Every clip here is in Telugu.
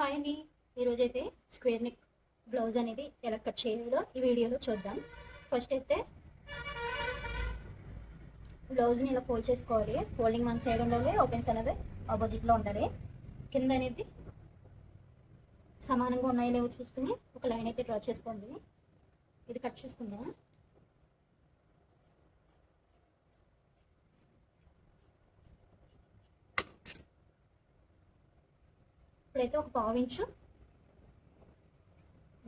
హాయ్ అండి. ఈరోజు అయితే స్క్వేర్ నెక్ బ్లౌజ్ అనేది ఎలా కట్ చేయాలో ఈ వీడియోలో చూద్దాం. ఫస్ట్ అయితే బ్లౌజ్ని ఇలా ఫోల్డ్ చేసుకోవాలి. ఫోల్డింగ్ వన్ సైడ్ ఉండాలి, ఓపెన్స్ అనేది ఆపోజిట్లో ఉండాలి. కింద అనేది సమానంగా ఉన్నాయో లేవో చూసుకుని ఒక లైన్ అయితే డ్రా చేసుకోండి. ఇది కట్ చేసుకుందాం. ఇప్పుడైతే ఒక పావించు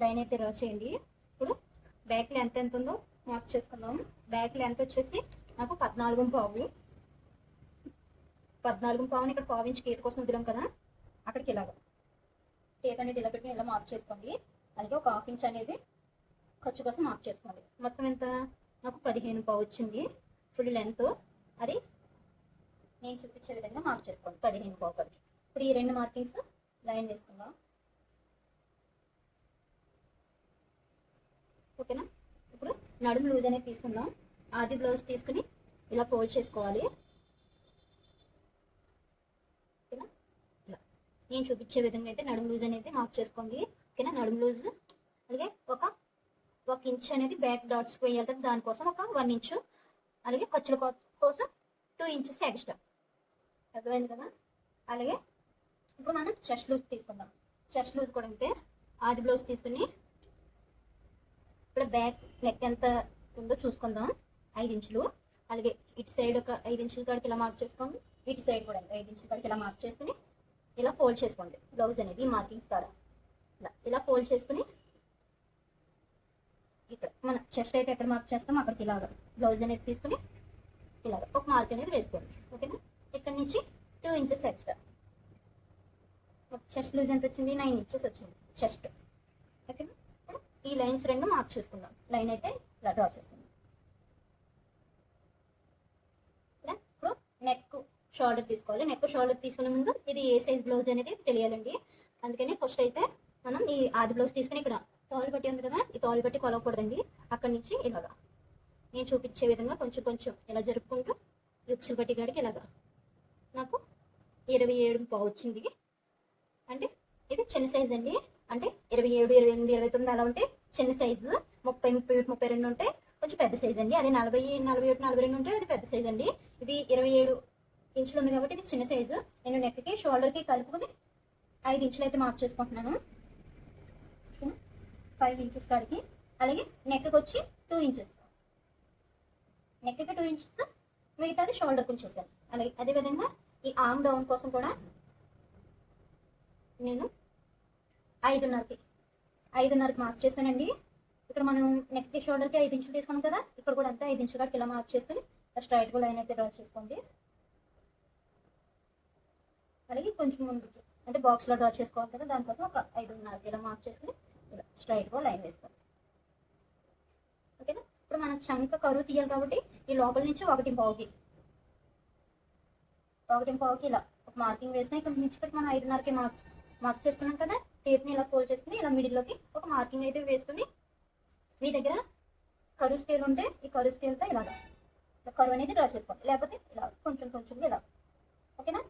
లైన్ అయితే డ్రా చేయండి. ఇప్పుడు బ్యాక్ లెంత్ ఎంత ఉందో మార్క్ చేసుకుందాం. బ్యాక్ లెంత్ వచ్చేసి నాకు 14.5. 14.5 ఇక్కడ పావించి గీత కోసం వదిలాం కదా, అక్కడికి ఇలాగా టేప్ అనేది ఇలా పెట్టి ఇలా మార్క్ చేసుకోండి. అలాగే ఒక హాఫ్ ఇంచ్ అనేది ఖర్చు కోసం మార్క్ చేసుకోండి. మొత్తం ఎంత నాకు 15.5 వచ్చింది ఫుల్ లెంత్. అది నేను చూపించే విధంగా మార్క్ చేసుకోండి 15.5 వరకు. ఇప్పుడు ఈ రెండు మార్కింగ్స్ లైన్ వేసుకుందాం. ఓకేనా. ఇప్పుడు నడుము లూజ్ అనేది తీసుకుందాం. ఆది బ్లౌజ్ తీసుకుని ఇలా ఫోల్డ్ చేసుకోవాలి. ఓకేనా. ఇలా నేను చూపించే విధంగా అయితే నడుము లూజ్ అనేది మార్క్ చేసుకోండి. ఓకేనా. నడుము లూజ్ అలాగే ఒక ఇంచ్ అనేది బ్యాక్ డాట్స్ పోయాలి కదా, దానికోసం ఒక 1 ఇంచు, అలాగే ఖర్చుల కోసం 2 ఇంచెస్ ఎక్స్ట్రా. అర్థమైంది కదా. అలాగే ఇప్పుడు మనం చెస్ట్ లూజ్ తీసుకుందాం. చెస్ట్ లూజ్ కూడా అంతే. ఆది బ్లౌజ్ తీసుకుని ఇప్పుడు బ్యాక్ నెక్ ఎంత ఉందో చూసుకుందాం. 5 ఇంచులు. అలాగే ఇటు సైడ్ ఒక 5 ఇంచుల కాడికి ఇలా మార్క్ చేసుకోండి. ఇటు సైడ్ కూడా 5 ఇంచుల కాడికి ఇలా మార్క్ చేసుకుని ఇలా ఫోల్డ్ చేసుకోండి. బ్లౌజ్ అనేది మార్కింగ్స్ కాడ ఇలా ఫోల్డ్ చేసుకుని ఇక్కడ మన చెస్ట్ అయితే ఎక్కడ మార్క్ చేస్తాం అక్కడికి ఇలాగా బ్లౌజ్ అనేది తీసుకుని ఇలాగ ఒక మార్క్ అనేది వేసుకోండి. ఓకేనా. ఇక్కడ నుంచి 2 ఇంచెస్ ఎక్స్ట్రా. చెస్ట్ లూజ్ ఎంత వచ్చింది? 9 ఇంచెస్ వచ్చింది చెస్ట్. ఓకేనా. ఇప్పుడు ఈ లైన్స్ రెండు మార్క్ చేసుకుందాం. లైన్ అయితే ఇలా డ్రా చేసుకుందాం. ఇప్పుడు నెక్ షోల్డర్ తీసుకోవాలి. నెక్ షోల్డర్ తీసుకునే ముందు ఇది ఏ సైజ్ బ్లౌజ్ అనేది తెలియాలండి. అందుకని ఫస్ట్ అయితే మనం ఈ ఆది బ్లౌజ్ తీసుకుని ఇక్కడ తోలు బట్టి ఉంది కదా, ఈ తోలు బట్టి కొలవకూడదండి. అక్కడి నుంచి ఇలాగా నేను చూపించే విధంగా కొంచెం కొంచెం ఇలా జరుపుకుంటూ యుక్సులు బట్టి కాడికి ఇలాగా నాకు 27.5 వచ్చింది. అంటే ఇది చిన్న సైజ్ అండి. అంటే 27, 28, 29 అలా ఉంటే చిన్న సైజు. 30, 31, 32 ఉంటే కొంచెం పెద్ద సైజ్ అండి. అదే 40, 41, 42 ఉంటే అది పెద్ద సైజ్ అండి. ఇది 27 ఇంచులు ఉంది కాబట్టి ఇది చిన్న సైజు. నేను నెక్కి షోల్డర్కి కలుపుకొని 5 ఇంచులు అయితే మార్క్ చేసుకుంటున్నాను. 5 ఇంచెస్ కాడికి. అలాగే నెక్కి వచ్చి 2 ఇంచెస్. నెక్కి 2 ఇంచెస్, మిగతాది షోల్డర్ కొంచెం చేశాను. అలాగే అదేవిధంగా ఈ ఆర్మ్ డౌన్ కోసం కూడా నేను 5.5కి మార్క్ చేశానండి. ఇక్కడ మనం నెక్కి షోల్డర్కి 5 ఇంచులు తీసుకున్నాం కదా, ఇక్కడ కూడా అంతా 5 ఇంచుల కాడికి ఇలా మార్క్ చేసుకుని స్ట్రైట్గా లైన్ అయితే డ్రా చేసుకోండి. అలాగే కొంచెం ముందుకి అంటే బాక్స్లో డ్రా చేసుకోవాలి కదా, దానికోసం ఒక 5.5కి ఇలా మార్క్ చేసుకుని ఇలా స్ట్రైట్గా లైన్ వేసుకోండి. ఓకేనా. ఇప్పుడు మనం చంక కరువు తీయాలి కాబట్టి ఈ లోపల నుంచి 1.5కి ఇలా ఒక మార్కింగ్ వేసుకుని ఇక్కడ నుంచి మనం 5.5కి మార్క్ చేసుకున్నాం కదా, టేప్ని ఇలా ఫోల్డ్ చేసుకుని ఇలా మిడిల్లోకి ఒక మార్కింగ్ అయితే వేసుకుని మీ దగ్గర కరువు స్కేల్ ఉంటే ఈ కరువు స్కేల్తో ఇలాగా కరువు అనేది డ్రా చేసుకోండి. లేకపోతే ఇలా కొంచెం కొంచెంగా ఇలా. ఓకేనా.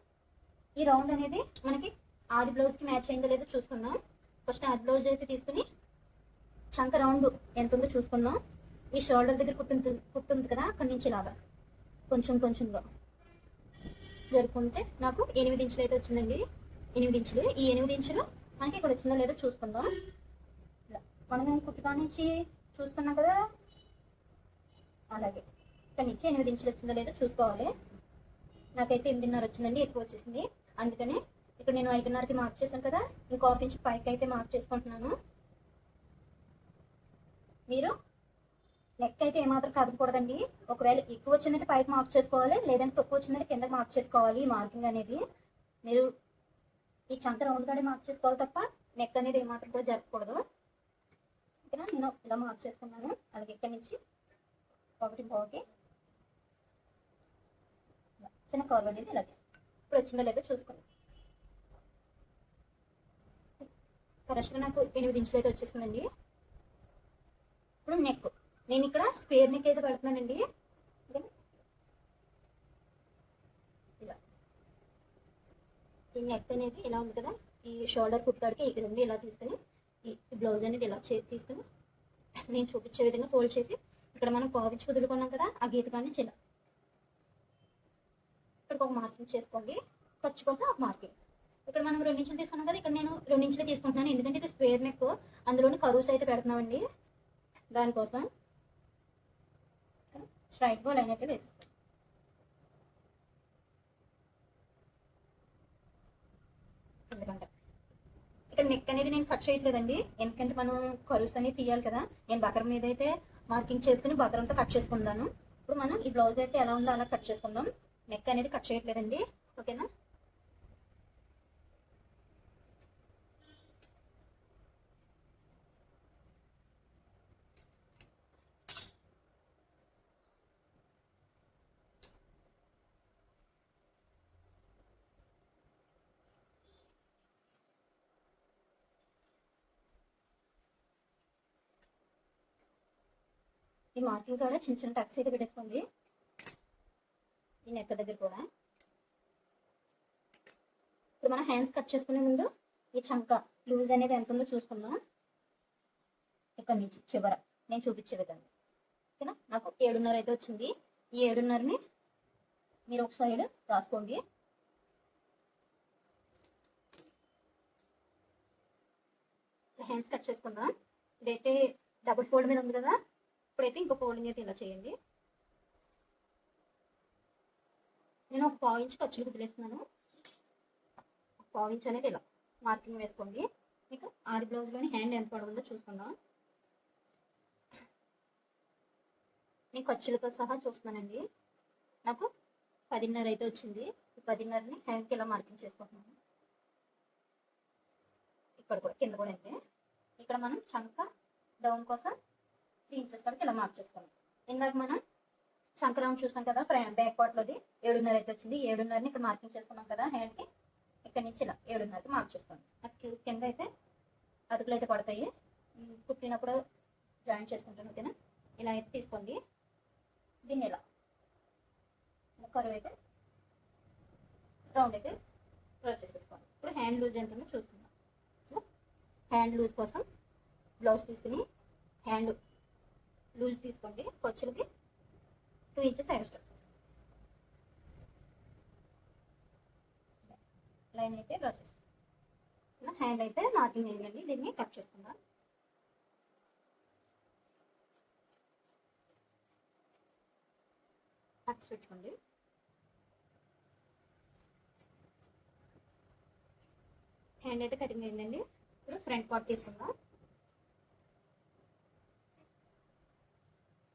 ఈ రౌండ్ అనేది మనకి ఆది బ్లౌజ్కి మ్యాచ్ అయిందో లేదో చూసుకుందాం. ఫస్ట్ ఆది బ్లౌజ్ అయితే తీసుకుని చంక రౌండ్ ఎంత ఉందో చూసుకుందాం. ఈ షోల్డర్ దగ్గర కుట్టుంది కదా, అక్కడి నుంచి ఇలాగా కొంచెం కొంచెంగా జరుపుకుంటే నాకు 8 ఇంచులు అయితే వచ్చిందండి. 8 ఇంచులు. ఈ 8 ఇంచులు మనకి ఇక్కడ వచ్చిందో లేదో చూసుకుందాం. మనం కుట్టుకా నుంచి చూసుకున్నాం కదా, అలాగే ఇక్కడ నుంచి 8 ఇంచులు వచ్చిందో లేదో చూసుకోవాలి. నాకైతే 8.5 వచ్చిందండి, ఎక్కువ వచ్చేసింది. అందుకని ఇక్కడ నేను 5.5కి మార్క్ చేశాను కదా, ఇంకో హాఫ్ ఇంచ్ పైకి అయితే మార్క్ చేసుకుంటున్నాను. మీరు నెక్ అయితే ఏమాత్రం కదపకూడదండి. ఒకవేళ ఎక్కువ వచ్చిందంటే పైకి మార్క్ చేసుకోవాలి, లేదంటే తక్కువ వచ్చిందంటే కిందకి మార్క్ చేసుకోవాలి. ఈ మార్కింగ్ అనేది మీరు ఈ చంక రౌండ్ కాడే మార్క్ చేసుకోవాలి తప్ప నెక్ అనేది ఏమాత్రం కూడా జరపకూడదు. ఓకేనా. నేను ఇలా మార్క్ చేసుకున్నాను. అలాగే ఇక్కడ నుంచి 1.5కి చిన్న కర్వ్ అనేది ఇలా ఇప్పుడు వచ్చిందో లేదో చూసుకోండి. కరెక్ట్గా నాకు 8 ఇంచులు అయితే వచ్చేసిందండి. ఇప్పుడు నెక్ నేను ఇక్కడ స్క్వేర్ నెక్ అయితే పెడుతున్నానండి. ఇలా ఈ నెక్ అనేది ఇలా ఉంది కదా, ఈ షోల్డర్ కుట్టాడికి ఈ రెండు ఇలా తీసుకుని ఈ బ్లౌజ్ అనేది ఇలా తీసుకుని నేను చూపించే విధంగా ఫోల్డ్ చేసి ఇక్కడ మనం పావించి కుదురుకున్నాం కదా ఆ గీత కానీ ఇలా ఇక్కడికి ఒక మార్కింగ్ చేసుకోండి. ఖర్చు కోసం ఒక మార్కింగ్. ఇక్కడ మనం 2 ఇంచులు తీసుకున్నాం కదా, ఇక్కడ నేను 2 ఇంచులు తీసుకుంటున్నాను ఎందుకంటే ఇది స్క్వేర్ నెక్, అందులోని కరువుస్ అయితే పెడుతున్నామండి. దానికోసం స్ట్రైట్గా లైన్ అయితే వేసేస్తాం. ఎందుకంటే ఇక్కడ నెక్ అనేది నేను కట్ చేయట్లేదండి, ఎందుకంటే మనం కరువుస్ అనేది తీయాలి కదా. నేను బకరం మీద అయితే మార్కింగ్ చేసుకుని బకరంతో కట్ చేసుకుందాను. ఇప్పుడు మనం ఈ బ్లౌజ్ అయితే ఎలా ఉందో అలా కట్ చేసుకుందాం. నెక్ అనేది కట్ చేయట్లేదండి, ఓకేనా. ఈ మార్కింగ్ కూడా చిన్న చిన్న టక్స్ అయితే పెట్టేసుకోండి ఈ నెక్ దగ్గర కూడా. ఇప్పుడు మనం హ్యాండ్స్ కట్ చేసుకునే ముందు ఈ చంక లూజ్ అనేది ఎంత ఉందో చూసుకుందాం. ఇక్కడ నుంచి చివర నేను చూపించే విధంగా, ఓకేనా. నాకు 7.5 అయితే వచ్చింది. ఈ 7.5ని మీరు ఒక సైడ్ రాసుకోండి. హ్యాండ్స్ కట్ చేసుకుందాం. ఇదైతే డబుల్ ఫోల్డ్ మీద ఉంది కదా, ఇప్పుడైతే ఇంకో ఫోల్డింగ్ అయితే ఇలా చేయండి. నేను ఒక 1/4 ఇంచ్ ఖర్చులు వదిలేస్తున్నాను. 1/4 ఇంచ్ అనేది ఇలా మార్కింగ్ వేసుకోండి. మీకు ఆది బ్లౌజ్లోని హ్యాండ్ ఎంత పడుతుందో చూసుకుందాం. నేను ఖర్చులతో సహా చూస్తున్నానండి. నాకు 10.5 అయితే వచ్చింది. ఈ 10.5ని హ్యాండ్కి ఇలా మార్కింగ్ చేసుకుంటున్నాను. ఇక్కడ కూడా కింద కూడా అయితే ఇక్కడ మనం చంక డౌన్ కోసం 3 ఇంచెస్ వరకు ఇలా మార్క్ చేసుకోవాలి. ఇందాక మనం సంక్రాంతి చూసాం కదా, బ్యాక్ పార్ట్లోది 7.5 అయితే వచ్చింది. 7.5ని ఇక్కడ మార్కింగ్ చేసుకున్నాం కదా హ్యాండ్కి. ఇక్కడ నుంచి ఇలా 7.5కి మార్క్ చేసుకోండి. నాకు కింద అయితే అతుకులు అయితే పడతాయి, కుట్టినప్పుడు జాయింట్ చేసుకుంటాను, ఓకేనా. ఇలా అయితే తీసుకోండి. దీన్ని ఇలా కరువు అయితే రౌండ్ అయితే డ్రా చేసేసుకోండి. ఇప్పుడు హ్యాండ్ లూజ్ ఎంత ఉందో చూసుకుందాం. సో హ్యాండ్ లూజ్ కోసం బ్లౌజ్ తీసుకుని హ్యాండ్ లూజ్ తీసుకోండి. ఖర్చులకి 2 ఇంచెస్ ఎక్స్ట్రా లైన్ అయితే డ్రా చేసేస్తాం. హ్యాండ్ అయితే మార్కింగ్ అయిందండి, దీన్ని కట్ చేసుకుందాం. కట్స్ పెట్టుకోండి. హ్యాండ్ అయితే కటింగ్ అయిందండి. ఇప్పుడు ఫ్రంట్ పార్ట్ తీసుకుందాం.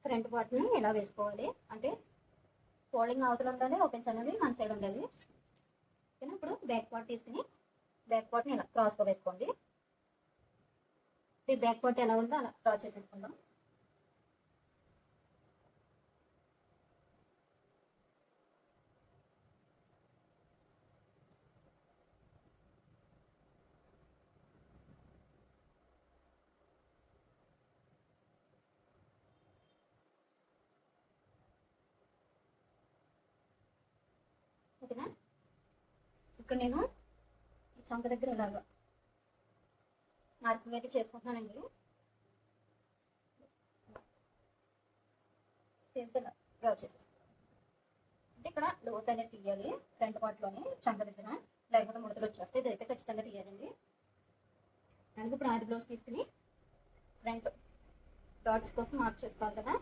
ఫ్రంట్ పార్ట్ని ఎలా వేసుకోవాలి అంటే ఫోల్డింగ్ అవతల ఉండాలి, ఓపెన్స్ అనేది మన సైడ్ ఉండాలి, ఓకేనా. ఇప్పుడు బ్యాక్ పార్ట్ తీసుకుని బ్యాక్ పార్ట్ని ఇలా క్రాస్గా వేసుకోండి. ఈ బ్యాక్ పార్ట్ ఎలా ఉందో అలా డ్రా చేసేసుకుందాం. ఓకేనా. ఇక్కడ నేను చంక దగ్గర ఇలాగా మార్కింగ్ అయితే చేసుకుంటున్నానండి. స్కేల్తో డ్రా చేసేస్తాను. అంటే ఇక్కడ లోత్ అనేది తీయాలి ఫ్రంట్ పార్ట్లోనే చంక దగ్గర, లేకపోతే ముడతలు వచ్చేస్తే ఇదైతే ఖచ్చితంగా తీయాలండి. అందుకే ఇప్పుడు ఆది బ్లౌజ్ తీసుకుని ఫ్రంట్ డాట్స్ కోసం మార్క్ చేసుకోవాలి కదా,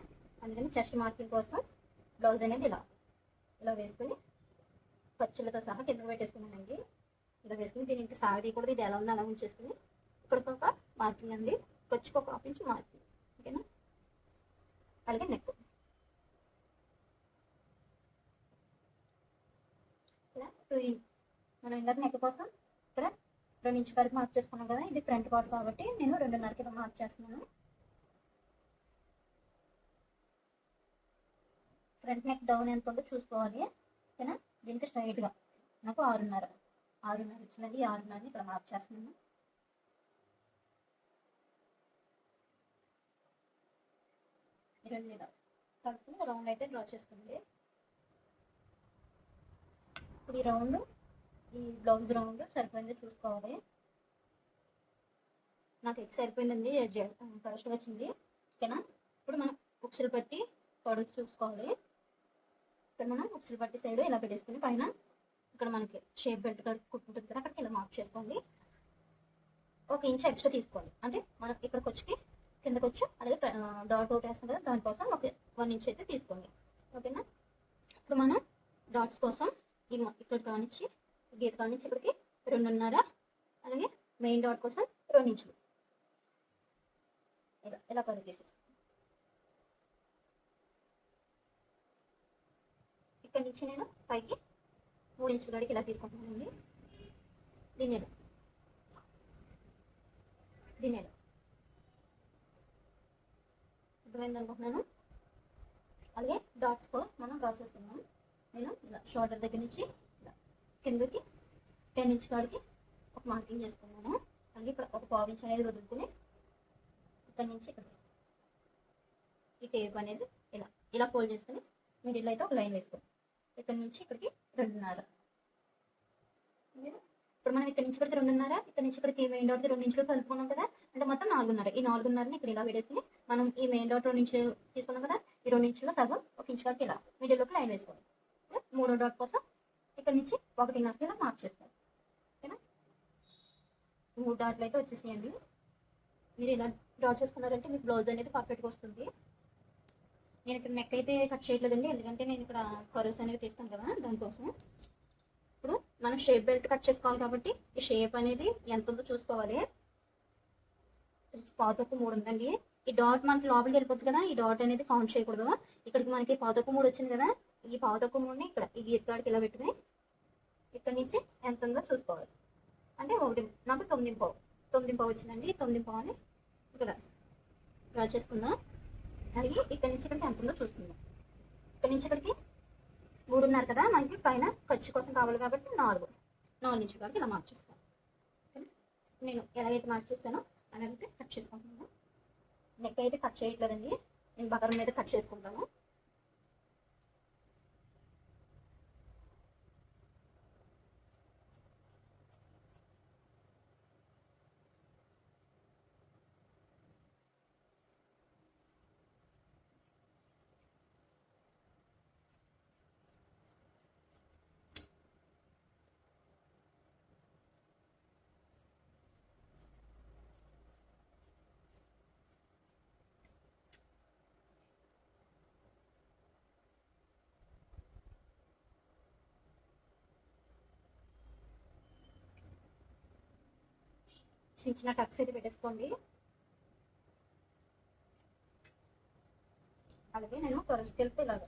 అందుకని చెస్ట్ మార్కింగ్ కోసం బ్లౌజ్ అనేది ఇలా ఇలా వేసుకుని ఖర్చులతో సహా కిందకి పెట్టేసుకున్నానండి. ఇలా వేసుకుని దీన్ని ఇంకా సాగదీయకూడదు, ఇది ఎలా ఉందో అలా ఉంచేసుకుని ఇక్కడికి ఒక మార్కింగ్ అండి, ఖర్చుకు ఒక 1/2 ఇంచ్ మార్కింగ్, ఓకేనా. అలాగే నెక్ ఇలా 2 ఇంచ్ మనం ఇందాక నెక్ కోసం ఇక్కడ 2 ఇంచ్ వరకు మార్క్ చేసుకున్నాం కదా, ఇది ఫ్రంట్ పార్ట్ కాబట్టి నేను 2.5కి మార్క్ చేస్తున్నాను. ఫ్రంట్ నెక్ డౌన్ ఎంత ఉందో చూసుకోవాలి, ఓకేనా. దీనికి స్ట్రైట్గా నాకు 6.5 వచ్చిందండి. 6.5ని ఇక్కడ మార్క్ చేస్తున్నాను. ఇలా కలుపుకుని రౌండ్ అయితే డ్రా చేసుకోండి. ఇప్పుడు ఈ రౌండ్ ఈ బ్లౌజ్ రౌండ్ సరిపోయిందో చూసుకోవాలి. నాకు ఎక్స్ సరిపోయిందండి, కరెక్ట్గా వచ్చింది. ఓకేనా, ఇప్పుడు మనం ఉక్సులు పట్టి పొడుగు చూసుకోవాలి. ఇక్కడ మనం ఉక్సులు పట్టి సైడ్ ఇలా పెట్టేసుకుని పైన ఇక్కడ మనకి షేప్ బెల్ట్ కుట్టుకుంటుంది కదా, అక్కడికి ఇలా మార్క్ చేసుకోండి. 1 ఇంచ్ ఎక్స్ట్రా తీసుకోండి, అంటే మనం ఇక్కడికి వచ్చి కిందకి వచ్చి అలాగే డాట్ ఒకటి వేస్తాం కదా, దానికోసం 1 ఇంచ్ అయితే తీసుకోండి. ఓకేనా, ఇప్పుడు మనం డాట్స్ కోసం ఇక్కడ కానిచ్చి గీత కానిచ్చి ఇక్కడికి 2.5, అలాగే మెయిన్ డాట్ కోసం 2 ఇంచులు ఇలా కర్వ్ చేసేస్తాం. ఇక్కడ నుంచి నేను పైకి 3 ఇంచుల కాడికి ఇలా తీసుకుంటున్నానండి. దీన్ని అర్థమైంది అనుకుంటున్నాను. అలాగే డాట్స్తో మనం డ్రా చేసుకున్నాం. నేను ఇలా షోల్డర్ దగ్గర నుంచి ఇలా కిందకి 10 ఇంచ్ కాడికి ఒక మార్కింగ్ చేసుకున్నాను. అలాగే ఇక్కడ ఒక 1/2 ఇంచ్ అనేది వదులుకుని ఇక్కడ నుంచి ఇక్కడ ఈ టేప్ అనేది ఇలా ఫోల్డ్ చేసుకుని మిడిల్ అయితే ఒక లైన్ వేసుకోండి. ఇక్కడ నుంచి ఇక్కడికి 2.5. ఇప్పుడు మనం ఇక్కడ నుంచి ఇక్కడికి 2.5, ఇక్కడ నుంచి ఇక్కడికి మెయిన్ డాట్ 2 ఇంచులు కలుపుకున్నాం కదా, అంటే మొత్తం 4.5. ఈ 4.5ని ఇక్కడ ఇలా పెట్టేసుకుని మనం ఈ మెయిన్ డాట్ 2 ఇంచులు తీసుకున్నాం కదా, ఈ 2 ఇంచులో సగం 1 ఇంచు వరకు ఇలా మిడిల్లోకి లైన్ వేసుకోండి. 3వ డాట్ కోసం ఇక్కడ నుంచి 1.5 ఇలా మార్క్ చేసుకోండి. ఓకేనా, 3 డాట్లు అయితే వచ్చేసేయండి. మీరు ఇలా డ్రా చేసుకున్నారంటే మీకు బ్లౌజ్ అనేది పర్ఫెక్ట్గా వస్తుంది. నేను ఇక్కడ నెక్ అయితే కట్ చేయట్లేదండి, ఎందుకంటే నేను ఇక్కడ కర్వ్స్ అనేవి తీస్తాను కదా, దానికోసం. ఇప్పుడు మనం షేప్ బెల్ట్ కట్ చేసుకోవాలి కాబట్టి ఈ షేప్ అనేది ఎంత ఉందో చూసుకోవాలి. 1/4 ఉందండి. ఈ డాట్ మనకి లోపలికి వెళ్ళిపోతుంది కదా, ఈ డాట్ అనేది కౌంట్ చేయకూడదు. ఇక్కడికి మనకి 1/4 వచ్చింది కదా, ఈ 1/4 ఇక్కడ ఈ గీత కాడికి ఇలా పెట్టుకుని ఇక్కడ నుంచి ఎంత ఉందో చూసుకోవాలి. అంటే నాకు 9.5 వచ్చిందండి. 9.5 ఇక్కడ డ్రా చేసుకుందాం. అలాగే ఇక్కడ నుంచి ఇక్కడికి ఎంత ఉందో చూసుకుందాం. ఇక్కడ నుంచి ఇక్కడికి 3.5 కదా, మనకి పైన ఖర్చు కోసం కావాలి కాబట్టి 4 ఇంచుల వరకు ఇలా మార్క్ చేసుకోవాలి. నేను ఎలాగైతే మార్క్ చేస్తానో అలాగైతే కట్ చేసుకుంటున్నాను. నెక్ అయితే కట్ చేయట్లేదండి, నేను బకరం మీద కట్ చేసుకుంటాను. చిన్న టక్స్ అయితే పెట్టేసుకోండి. అలాగే నేను కర్వ్స్కి వెళ్తే ఇలాగ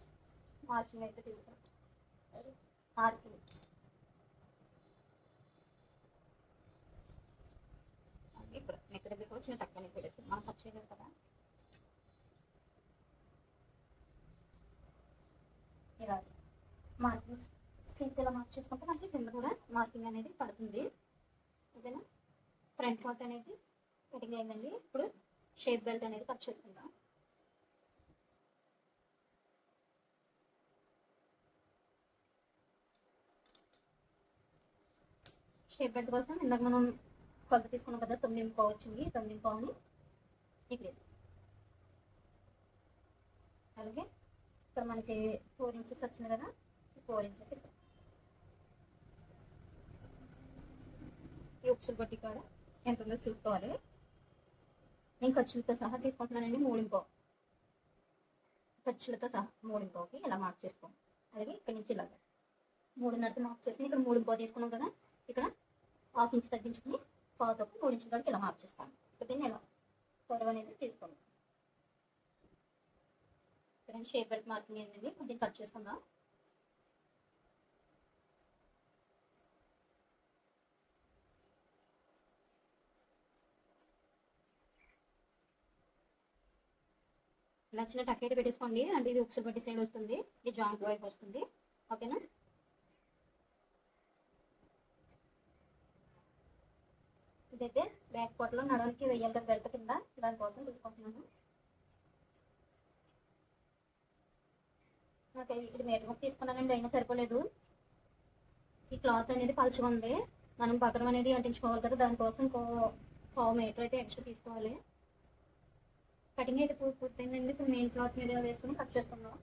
మార్కింగ్ అయితే తీసుకుంటాను. మార్కింగ్ ఇప్పుడు నెక్ దగ్గర కూడా చిన్న టక్ అనేది పెట్టేస్తాను, మనం కట్ చేయలేదు కదా. ఇలా మార్కింగ్ స్క్రీన్ ఇలా మార్క్ చేసుకుంటే మనకి కింద కూడా మార్కింగ్ అనేది పడుతుంది. ఓకేనా, ఫ్రంట్ పార్ట్ అనేది కటింగ్ అయిందండి. ఇప్పుడు షేప్ బెల్ట్ అనేది కట్ చేసుకుందాం. షేప్ బెల్ట్ కోసం ఇందాక మనం కొలత తీసుకున్నాం కదా, 9.5 వచ్చింది. 9.5ని ఇక్కడ అలాగే ఇక్కడ మనకి 4 ఇంచెస్ వచ్చింది కదా, 4 ఇంచెస్ ఇక్కడ ఈ ఉక్సులు పట్టి కాడ ఎంత ఉందో చూసుకోవాలి. నేను ఖర్చులతో సహా తీసుకుంటున్నానండి. 3.5 ఖర్చులతో సహా 3.5కి ఇలా మార్క్ చేసుకోండి. అలాగే ఇక్కడ నుంచి ఇలాగ 3.5 మార్క్ చేసుకుని ఇక్కడ 3.5 తీసుకున్నాం కదా, ఇక్కడ 1/2 ఇంచ్ తగ్గించుకుని 3 ఇంచుల వరకు ఇలా మార్క్ చేసుకోండి. దీన్ని ఇలా కర్వ్ అనేది తీసుకోండి. ఇక్కడ షేప్ బెల్ట్ మార్కింగ్ ఏంటండి, దీన్ని కట్ చేసుకుందాం. ఇలా చిన్న టక్ అయితే పెట్టేసుకోండి, అంటే ఇది ఉక్సులు పట్టి సైడ్ వస్తుంది, ఇది జాయింట్ వైపు వస్తుంది. ఓకేనా, ఇదైతే బ్యాక్ పార్ట్లో నడవడానికి వెయ్యాలి కదా బెల్ట్ కింద, దానికోసం తీసుకుంటున్నాను. నాకు ఇది మీటర్ ముక్క తీసుకున్నానండి, అయినా సరిపోలేదు. ఈ క్లాత్ అనేది పలుచగా ఉంది, మనం పత్రం అనేది అంటించుకోవాలి కదా, దానికోసం పావు మీటర్ అయితే ఎక్స్ట్రా తీసుకోవాలి. కటింగ్ అయితే పూర్తయిందండి. ఇప్పుడు మెయిన్ క్లాత్ మీద వేసుకుని కట్ చేసుకుందాం.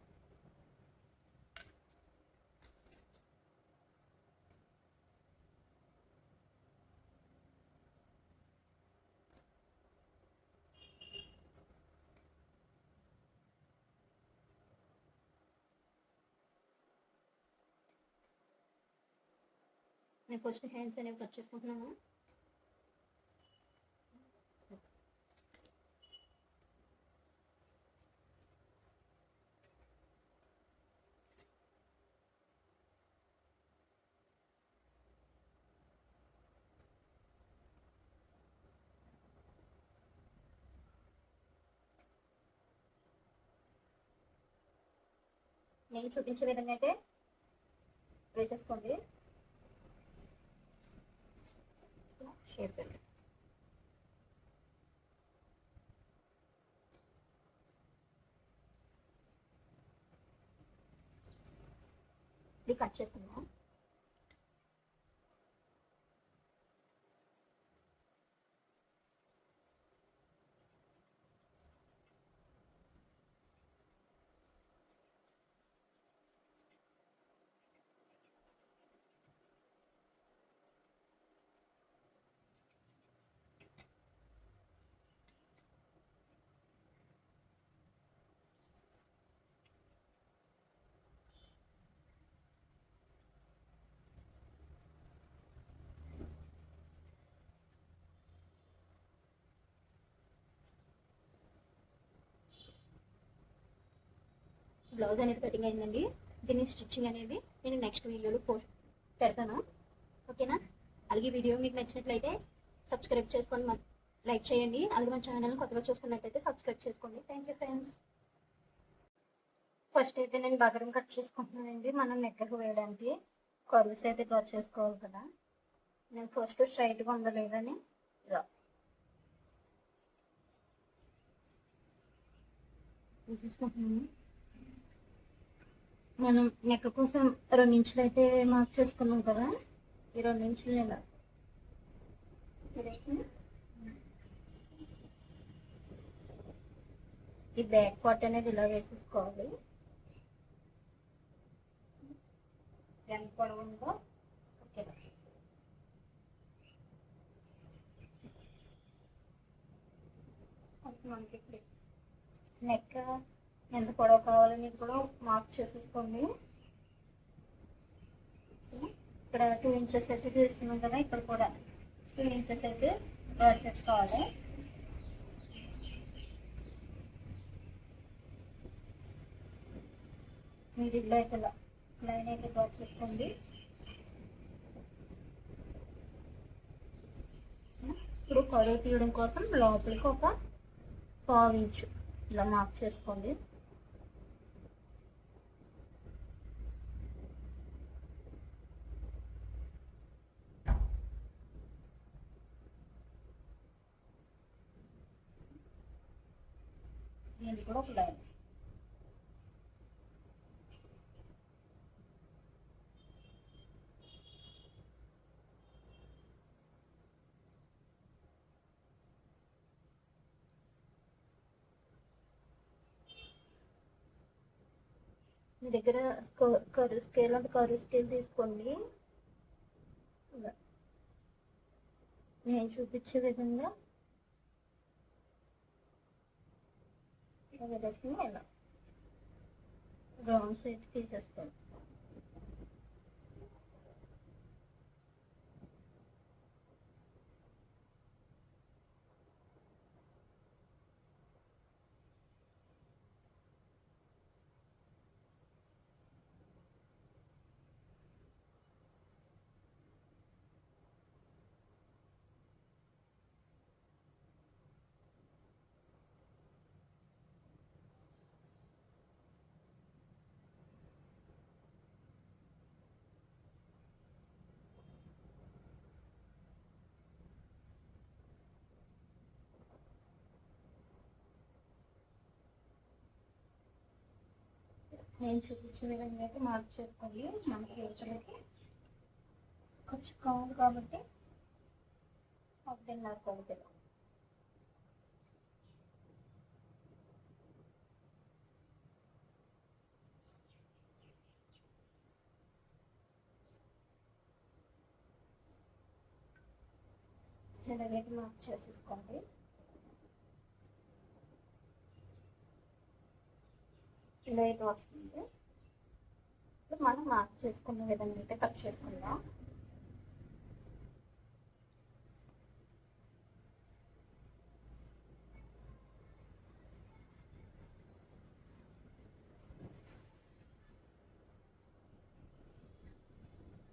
నేను ఫస్ట్ హ్యాండ్స్ అనేవి కట్ చేసుకుంటున్నాను. నేను చూపించే విధంగా అయితే వేసేసుకోండి. షేప్ ఇది కట్ చేసుకుందాం. బ్లౌజ్ అనేది కటింగ్ అయిందండి. దీని స్టిచ్చింగ్ అనేది నేను నెక్స్ట్ వీడియోలో పెడతాను. ఓకేనా? అలాగే వీడియో మీకు నచ్చినట్లయితే సబ్స్క్రైబ్ చేసుకొని లైక్ చేయండి. అలాగే మన ఛానల్ని కొత్తగా చూస్తున్నట్లయితే సబ్స్క్రైబ్ చేసుకోండి. Thank you friends. ఫస్ట్ అయితే నేను బగరం కట్ చేసుకుంటున్నానండి. మనం నెక్కకు వేయడానికి కర్వ్స్ అయితే డ్రా చేసుకోవాలి కదా. నేను ఫస్ట్ స్ట్రైట్గా ఉండలేదని ఇలా తీసేసుకుంటున్నాను. మనం నెక్క కోసం 2 ఇంచులు అయితే మార్క్ చేసుకున్నాం కదా. ఈ 2 ఇంచులు ఇలా ఈ బ్యాక్ పార్ట్ అనేది ఇలా వేసేసుకోవాలి. ఎంత పొడవు ఉందో ఓకే. మనకి నెక్ ఎంత పొడవు కావాలని కూడా మార్క్ చేసేసుకోండి. ఇక్కడ 2 ఇంచెస్ అయితే తీసుకున్నాం కదా. ఇక్కడ కూడా 2 ఇంచెస్ అయితే డ్రా చేసుకోవాలి. మిడిల్లో అయితే లైన్ అయితే డ్రా చేసుకోండి. ఇప్పుడు కరువు తీయడం కోసం లోపలికి ఒక 1/2 ఇంచు ఇలా మార్క్ చేసుకోండి. దీనికి కూడా ఒక లైన్. మీ దగ్గర కరువు స్కేల్ అంటే కరువు స్కేల్ తీసుకోండి. నేను చూపించే విధంగా ఇలా వేసుకుని ఇలా రౌండ్స్ అయితే తీసేసుకోండి. నేను చూపించిన విధంగా అయితే మార్క్ చేసుకోండి. మనకి యువతలకి ఖర్చు కావాలి కాబట్టి 1.5 కొలతలు ఇలాగైతే మార్క్ చేసేసుకోండి. ఇలా అయితే వస్తుంది. ఇప్పుడు మనం మార్క్ చేసుకున్న విధంగా అయితే కట్ చేసుకుందాం.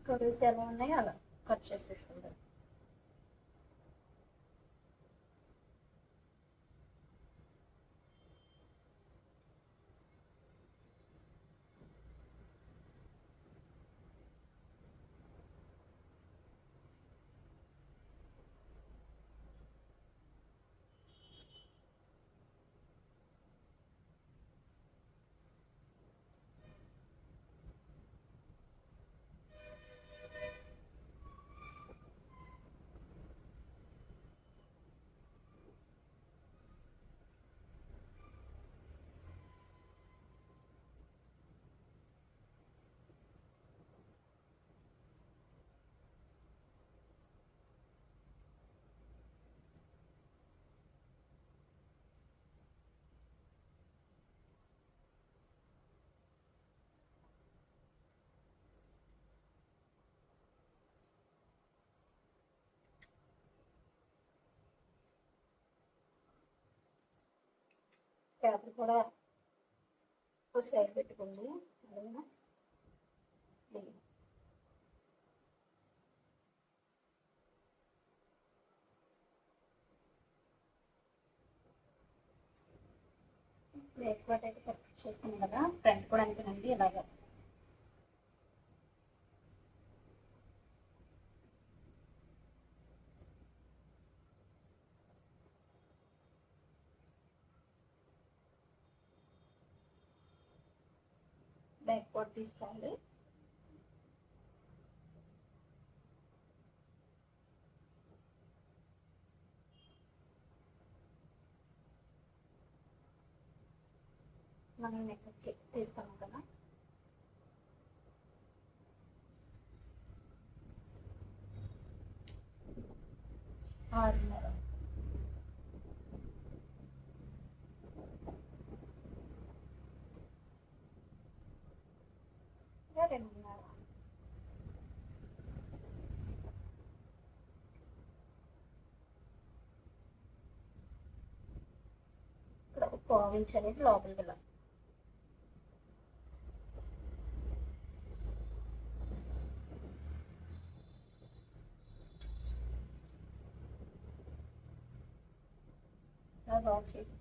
కర్రీస్ ఎలా ఉన్నాయో అలా కట్ చేసేసుకుందాం. పేపర్ కూడా ఒక సైడ్ పెట్టుకోండి. అలాగే బ్రేక్ పార్ట్ అయితే కట్ చేసుకున్నాం కదా, ఫ్రంట్ కూడా అంతేనండి. ఇలాగా బ్యాక్ పార్ట్ తీసుకోవాలి. మనం నెక్కి తీసుకున్నాం కదా, ఆరున్నర రెండున్నర. ఇక్కడ ఒక పావు ఇంచ్ అనేది లోపలికి వెళ్ళాలి. రాక్ చేసేసి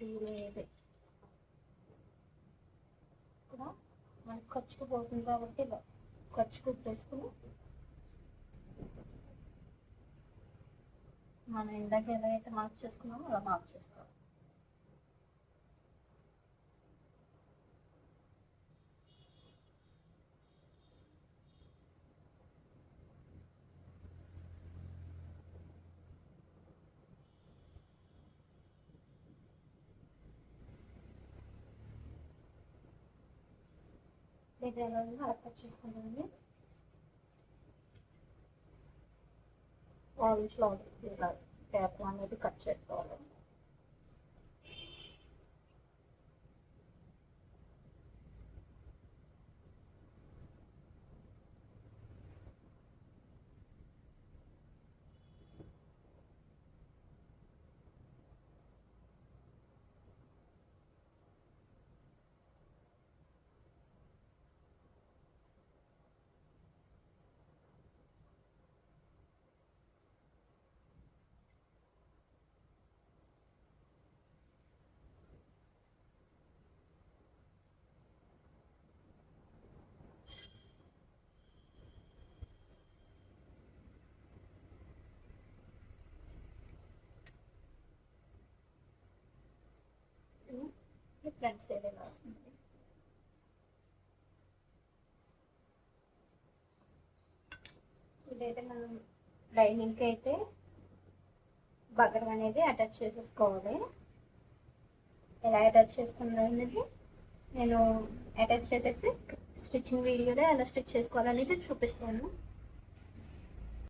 దీని అయితే ఇక్కడ మనకు ఖర్చుకు పోతుంది కాబట్టి ఇలా ఖర్చుకు వేసుకుని మనం ఇందాక ఎలా అయితే మార్క్ చేసుకున్నామో అలా మార్క్ చేసుకోవాలి. దగ్గర అలా కట్ చేసుకుంటామండి. ఆరెంజ్లో ఇలా పేపర్ అనేది కట్ చేసుకోవాలి. ఫ్రంట్ సైడ్ ఎలా వస్తుంది. ఇదైతే మనం లైనింగ్కి అయితే బగర్ అనేది అటాచ్ చేసేసుకోవాలి. ఎలా అటాచ్ చేసుకున్నాను అనేది నేను అటాచ్ చేసేసి స్టిచ్చింగ్ వీడియోలో ఎలా స్టిచ్ చేసుకోవాలనేది చూపిస్తాను.